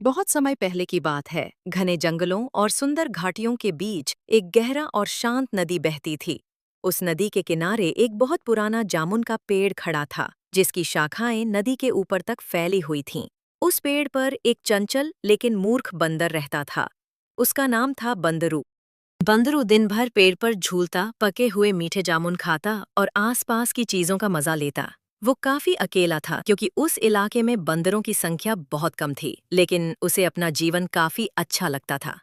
बहुत समय पहले की बात है। घने जंगलों और सुंदर घाटियों के बीच एक गहरा और शांत नदी बहती थी। उस नदी के किनारे एक बहुत पुराना जामुन का पेड़ खड़ा था, जिसकी शाखाएं नदी के ऊपर तक फैली हुई थीं। उस पेड़ पर एक चंचल लेकिन मूर्ख बंदर रहता था। उसका नाम था बंदरू। बंदरू दिन भर पेड़ पर झूलता, पके हुए मीठे जामुन खाता और आसपास की चीजों का मजा लेता। वो काफी अकेला था क्योंकि उस इलाके में बंदरों की संख्या बहुत कम थी, लेकिन उसे अपना जीवन काफी अच्छा लगता था।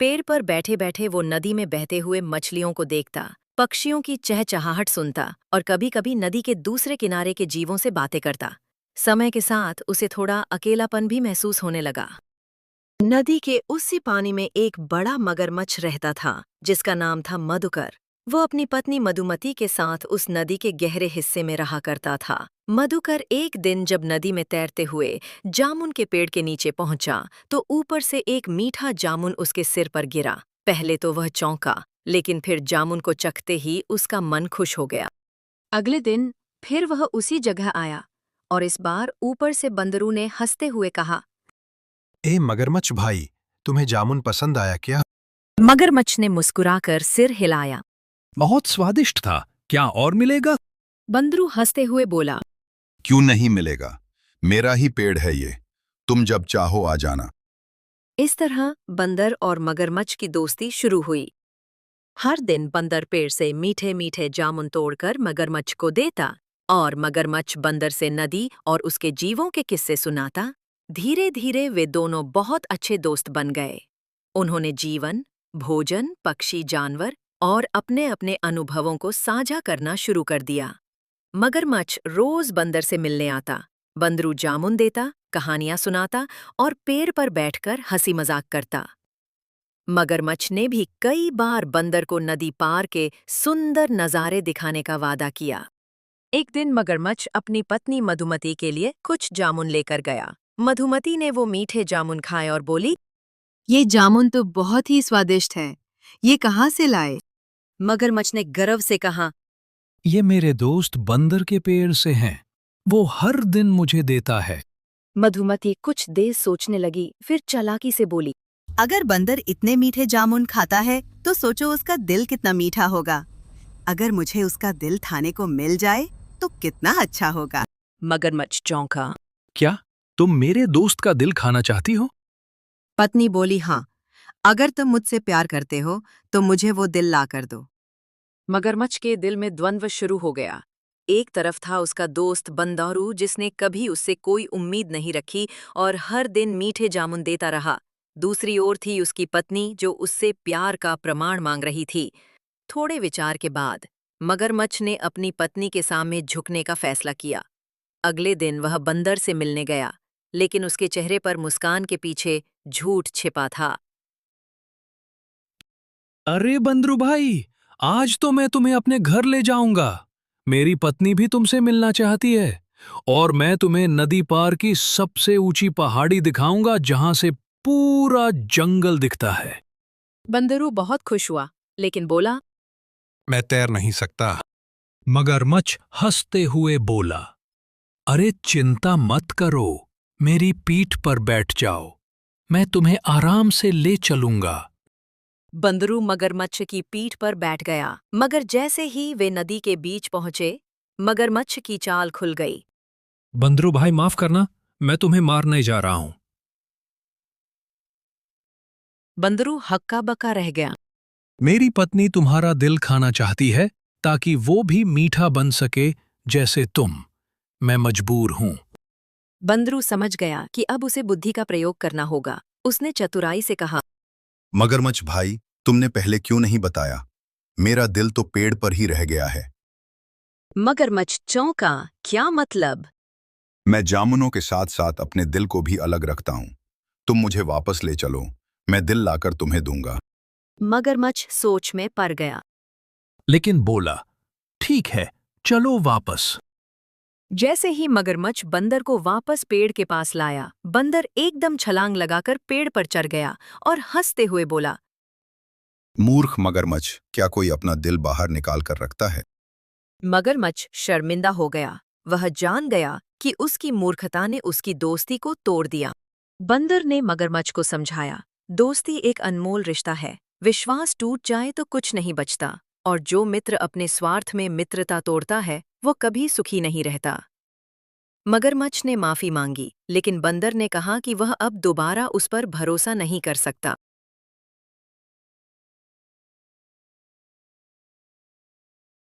पेड़ पर बैठे बैठे वो नदी में बहते हुए मछलियों को देखता, पक्षियों की चहचहाहट सुनता और कभी-कभी नदी के दूसरे किनारे के जीवों से बातें करता। समय के साथ उसे थोड़ा अकेलापन भी महसूस होने लगा। नदी के उसी पानी में एक बड़ा मगरमच्छ रहता था, जिसका नाम था मधुकर। वो अपनी पत्नी मधुमती के साथ उस नदी के गहरे हिस्से में रहा करता था। मधुकर एक दिन जब नदी में तैरते हुए जामुन के पेड़ के नीचे पहुंचा, तो ऊपर से एक मीठा जामुन उसके सिर पर गिरा। पहले तो वह चौंका, लेकिन फिर जामुन को चखते ही उसका मन खुश हो गया। अगले दिन फिर वह उसी जगह आया और इस बार ऊपर से बंदरू ने हंसते हुए कहा। ए मगरमच्छ भाई, तुम्हें जामुन पसंद आया क्या? मगरमच्छ ने मुस्कुराकर सिर हिलाया। बहुत स्वादिष्ट था। क्या और मिलेगा? बंदरू हंसते हुए बोला। क्यों नहीं मिलेगा? मेरा ही पेड़ है ये। तुम जब चाहो आ जाना। इस तरह बंदर और मगरमच्छ की दोस्ती शुरू हुई। हर दिन बंदर पेड़ से मीठे मीठे जामुन तोड़कर मगरमच्छ को देता और मगरमच्छ बंदर से नदी और उसके जीवों के किस्से सुनाता। धीरे धीरे वे दोनों बहुत अच्छे दोस्त बन गए। उन्होंने जीवन, भोजन, पक्षी, जानवर और अपने अपने अनुभवों को साझा करना शुरू कर दिया। मगरमच्छ रोज बंदर से मिलने आता, बंदरू जामुन देता, कहानियां सुनाता और पेड़ पर बैठकर हंसी मजाक करता। मगरमच्छ ने भी कई बार बंदर को नदी पार के सुंदर नज़ारे दिखाने का वादा किया। एक दिन मगरमच्छ अपनी पत्नी मधुमती के लिए कुछ जामुन लेकर गया। मधुमती ने वो मीठे जामुन खाए और बोली, ये जामुन तो बहुत ही स्वादिष्ट है। ये कहाँ से लाए? मगरमच्छ ने गर्व से कहा। ये मेरे दोस्त बंदर के पेड़ से हैं। वो हर दिन मुझे देता है। मधुमती कुछ देर सोचने लगी, फिर चालाकी से बोली। अगर बंदर इतने मीठे जामुन खाता है तो सोचो उसका दिल कितना मीठा होगा। अगर मुझे उसका दिल खाने को मिल जाए तो कितना अच्छा होगा। मगरमच्छ चौंका। क्या तुम मेरे दोस्त का दिल खाना चाहती हो? पत्नी बोली, हाँ, अगर तुम मुझसे प्यार करते हो तो मुझे वो दिल ला कर दो। मगरमच्छ के दिल में द्वंद्व शुरू हो गया। एक तरफ था उसका दोस्त बंदरू, जिसने कभी उससे कोई उम्मीद नहीं रखी और हर दिन मीठे जामुन देता रहा। दूसरी ओर थी उसकी पत्नी, जो उससे प्यार का प्रमाण मांग रही थी। थोड़े विचार के बाद मगरमच्छ ने अपनी पत्नी के सामने झुकने का फैसला किया। अगले दिन वह बंदर से मिलने गया, लेकिन उसके चेहरे पर मुस्कान के पीछे झूठ छिपा था। अरे बंदरू भाई, आज तो मैं तुम्हें अपने घर ले जाऊंगा। मेरी पत्नी भी तुमसे मिलना चाहती है और मैं तुम्हें नदी पार की सबसे ऊंची पहाड़ी दिखाऊंगा, जहां से पूरा जंगल दिखता है। बंदरू बहुत खुश हुआ, लेकिन बोला, मैं तैर नहीं सकता। मगरमच्छ हंसते हुए बोला, अरे चिंता मत करो, मेरी पीठ पर बैठ जाओ, मैं तुम्हें आराम से ले चलूंगा। बंदरू मगरमच्छ की पीठ पर बैठ गया, मगर जैसे ही वे नदी के बीच पहुंचे, मगरमच्छ की चाल खुल गई। बंदरू भाई माफ करना, मैं तुम्हें मारने जा रहा हूं। बंदरू हक्का बक्का रह गया। मेरी पत्नी तुम्हारा दिल खाना चाहती है ताकि वो भी मीठा बन सके जैसे तुम। मैं मजबूर हूं। बंदरू समझ गया कि अब उसे बुद्धि का प्रयोग करना होगा। उसने चतुराई से कहा, मगरमच्छ भाई, तुमने पहले क्यों नहीं बताया? मेरा दिल तो पेड़ पर ही रह गया है। मगरमच्छ चौंका, क्या मतलब? मैं जामुनों के साथ साथ अपने दिल को भी अलग रखता हूँ। तुम मुझे वापस ले चलो, मैं दिल लाकर तुम्हें दूंगा। मगरमच्छ सोच में पड़ गया। लेकिन बोला, ठीक है, चलो वापस। जैसे ही मगरमच्छ बंदर को वापस पेड़ के पास लाया, बंदर एकदम छलांग लगाकर पेड़ पर चढ़ गया और हंसते हुए बोला, मूर्ख मगरमच्छ, क्या कोई अपना दिल बाहर निकाल कर रखता है? मगरमच्छ शर्मिंदा हो गया। वह जान गया कि उसकी मूर्खता ने उसकी दोस्ती को तोड़ दिया। बंदर ने मगरमच्छ को समझाया, दोस्ती एक अनमोल रिश्ता है, विश्वास टूट जाए तो कुछ नहीं बचता, और जो मित्र अपने स्वार्थ में मित्रता तोड़ता है वो कभी सुखी नहीं रहता। मगरमच्छ ने माफी मांगी, लेकिन बंदर ने कहा कि वह अब दोबारा उस पर भरोसा नहीं कर सकता।